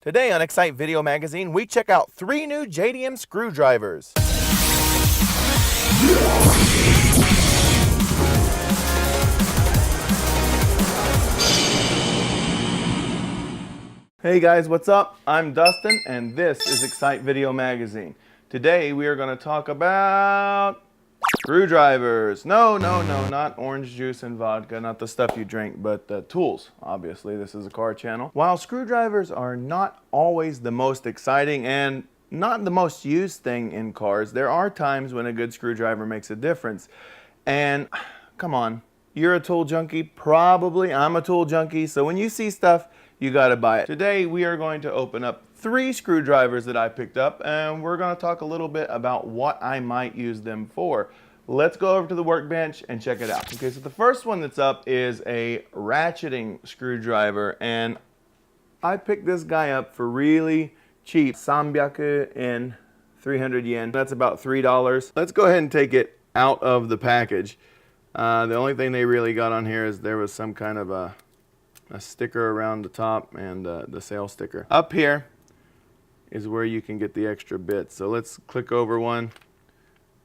Today on Excite Video Magazine, we check out 3 new JDM screwdrivers. Hey guys, what's up? I'm Dustin and this is Excite Video Magazine. Today we are going to talk about screwdrivers. No, not orange juice and vodka, not the stuff you drink, but tools. Obviously, this is a car channel. While screwdrivers are not always the most exciting and not the most used thing in cars, there are times when a good screwdriver makes a difference. And come on, you're a tool junkie? Probably. I'm a tool junkie, so when you see stuff, you gotta buy it. Today we are going to open up 3 screwdrivers that I picked up, and we're going to talk a little bit about what I might use them for. Let's go over to the workbench and check it out. Okay, so the first one that's up is a ratcheting screwdriver, and I picked this guy up for really cheap. 300 yen, 300 yen. That's about $3. Let's go ahead and take it out of the package. The only thing they really got on here is there was some kind of a sticker around the top and the sales sticker. Up here is where you can get the extra bits. So let's click over one.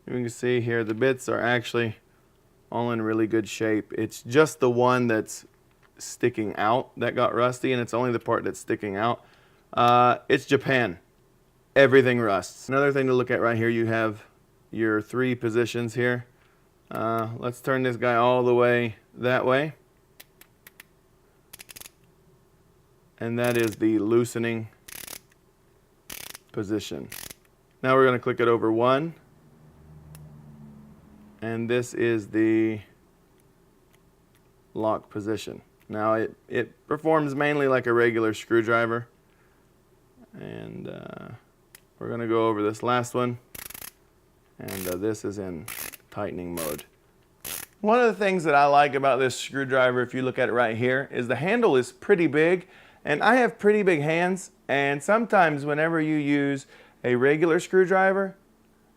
You can see here the bits are actually all in really good shape. It's just the one that's sticking out that got rusty, and it's only the part that's sticking out. It's Japan. Everything rusts. Another thing to look at right here, you have your 3 positions here. Let's turn this guy all the way that way. And that is the loosening position. Now we're going to click it over one. And this is the lock position. Now it performs mainly like a regular screwdriver. And we're going to go over this last one. And this is in tightening mode. One of the things that I like about this screwdriver, if you look at it right here, is the handle is pretty big. And I have pretty big hands, and sometimes whenever you use a regular screwdriver,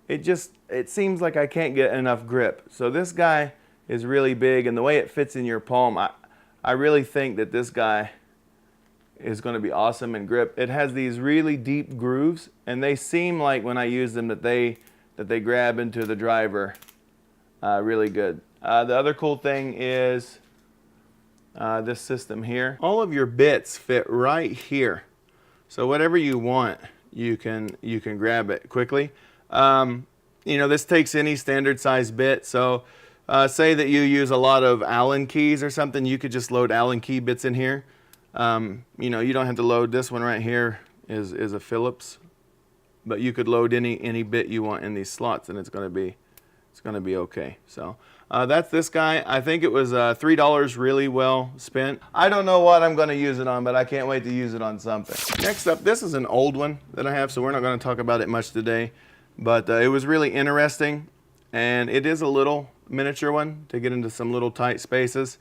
it seems like I can't get enough grip. So this guy is really big, and the way it fits in your palm, I really think that this guy is going to be awesome in grip. It has these really deep grooves, and they seem like when I use them that they grab into the driver really good. The other cool thing is this system here. All of your bits fit right here, so whatever you want, you can grab it quickly. You know, this takes any standard size bit. So say that you use a lot of Allen keys or something, you could just load Allen key bits in here. You know, you don't have to load this one right here is a Phillips, but you could load any bit you want in these slots, and it's going to be okay. So that's this guy. I think it was $3 really well spent. I don't know what I'm going to use it on, but I can't wait to use it on something. Next up, this is an old one that I have, so we're not going to talk about it much today. But it was really interesting, and it is a little miniature one to get into some little tight spaces.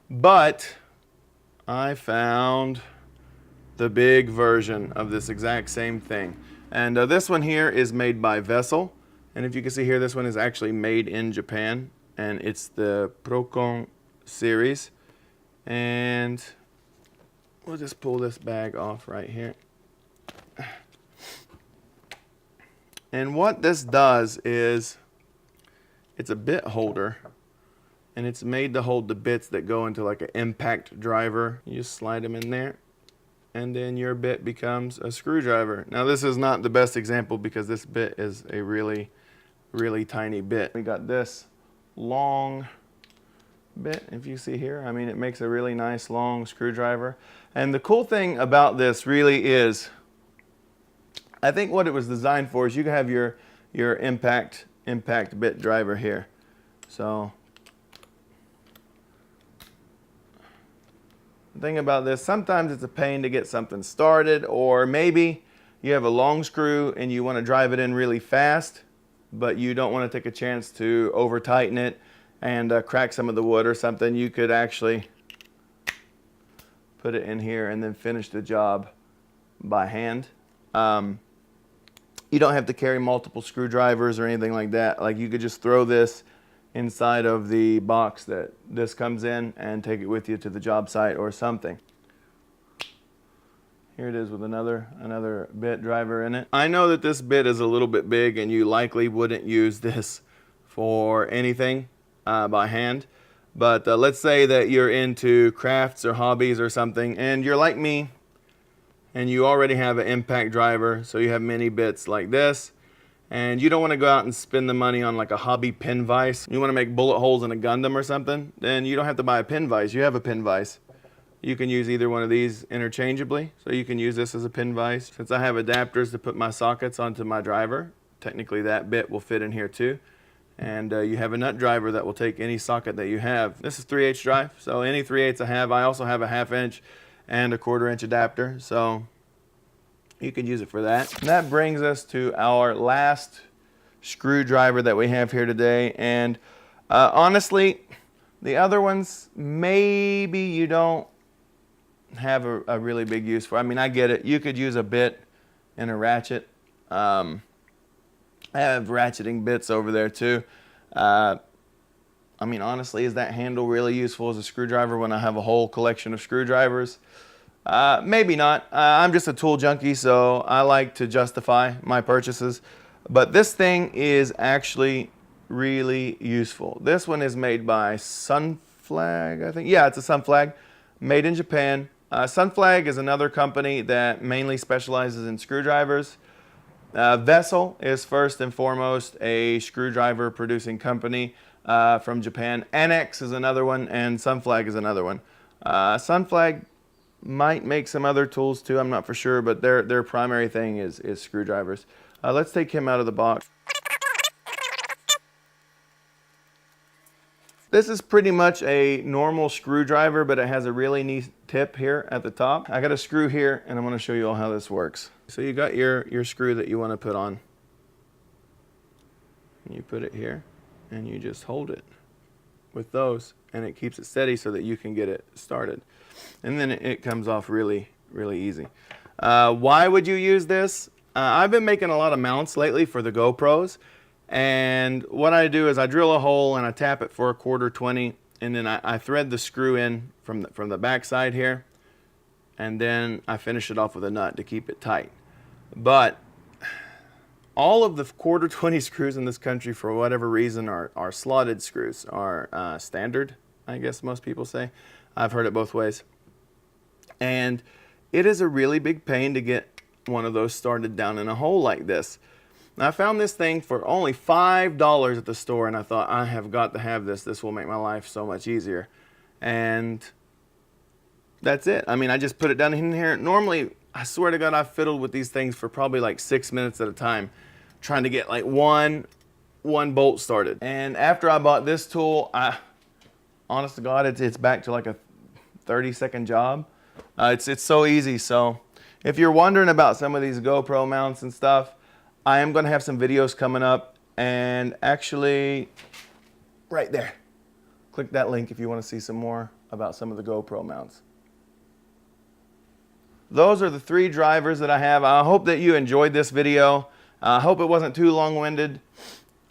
But I found the big version of this exact same thing. And this one here is made by Vessel. And if you can see here, this one is actually made in Japan, and it's the Procon series. And we'll just pull this bag off right here. And what this does is, it's a bit holder, and it's made to hold the bits that go into like an impact driver. You just slide them in there, and then your bit becomes a screwdriver. Now this is not the best example because this bit is a really tiny bit. We got this long bit, if you see here. I mean, it makes a really nice long screwdriver. And the cool thing about this really is, I think what it was designed for is you can have your impact bit driver here. So the thing about this, sometimes it's a pain to get something started, or maybe you have a long screw and you want to drive it in really fast, but you don't want to take a chance to over tighten it and crack some of the wood or something. You could actually put it in here and then finish the job by hand. You don't have to carry multiple screwdrivers or anything like that. Like, you could just throw this inside of the box that this comes in and take it with you to the job site or something. Here it is with another bit driver in it. I know that this bit is a little bit big and you likely wouldn't use this for anything by hand. But let's say that you're into crafts or hobbies or something and you're like me and you already have an impact driver, so you have many bits like this, and you don't want to go out and spend the money on like a hobby pin vise. You want to make bullet holes in a Gundam or something, then you don't have to buy a pin vise. You have a pin vise. You can use either one of these interchangeably, so you can use this as a pin vise. Since I have adapters to put my sockets onto my driver, technically that bit will fit in here too. And you have a nut driver that will take any socket that you have. This is 3/8 drive, so any 3/8 I have. I also have a 1/2 inch and a 1/4 inch adapter, so you can use it for that. And that brings us to our last screwdriver that we have here today. And honestly, the other ones, maybe you don't have a really big use for. I mean, I get it. You could use a bit and a ratchet. I have ratcheting bits over there too. I mean, honestly, is that handle really useful as a screwdriver when I have a whole collection of screwdrivers? Maybe not. I'm just a tool junkie, so I like to justify my purchases. But this thing is actually really useful. This one is made by Sunflag, I think. Yeah, it's a Sunflag, made in Japan. Sunflag is another company that mainly specializes in screwdrivers. Vessel is first and foremost a screwdriver producing company from Japan. Annex is another one, and Sunflag is another one. Sunflag might make some other tools too, I'm not for sure, but their primary thing is screwdrivers. Let's take him out of the box. This is pretty much a normal screwdriver, but it has a really neat tip here at the top. I got a screw here, and I'm going to show you all how this works. So you got your screw that you want to put on. You put it here, and you just hold it with those, and it keeps it steady so that you can get it started. And then it comes off really, really easy. Why would you use this? I've been making a lot of mounts lately for the GoPros. And what I do is I drill a hole and I tap it for a 1/4 20, and then I thread the screw in from the back side here, and then I finish it off with a nut to keep it tight. But all of the 1/4 20 screws in this country, for whatever reason, are slotted screws, are standard, I guess most people say. I've heard it both ways. And it is a really big pain to get one of those started down in a hole like this. Now, I found this thing for only $5 at the store, and I thought, I have got to have this. This will make my life so much easier. And that's it. I mean, I just put it down in here. Normally, I swear to God, I've fiddled with these things for probably like 6 minutes at a time, trying to get like one bolt started. And after I bought this tool, honest to God, it's back to like a 30-second job. It's so easy. So if you're wondering about some of these GoPro mounts and stuff, I am going to have some videos coming up, and actually right there, click that link if you want to see some more about some of the GoPro mounts. Those are the 3 drivers that I have. I hope that you enjoyed this video. I hope it wasn't too long-winded.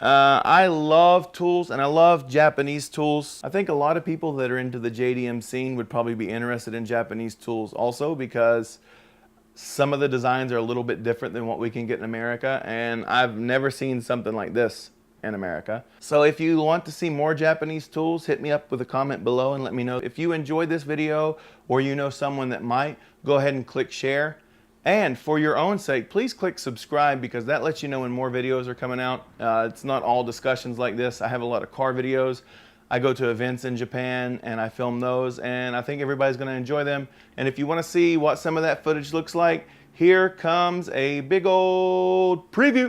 I love tools, and I love Japanese tools. I think a lot of people that are into the JDM scene would probably be interested in Japanese tools also, because some of the designs are a little bit different than what we can get in America, and I've never seen something like this in America. So if you want to see more Japanese tools, hit me up with a comment below and let me know. If you enjoyed this video, or you know someone that might, go ahead and click share. And for your own sake, please click subscribe, because that lets you know when more videos are coming out. It's not all discussions like this. I have a lot of car videos. I go to events in Japan and I film those, and I think everybody's going to enjoy them. And if you want to see what some of that footage looks like, here comes a big old preview.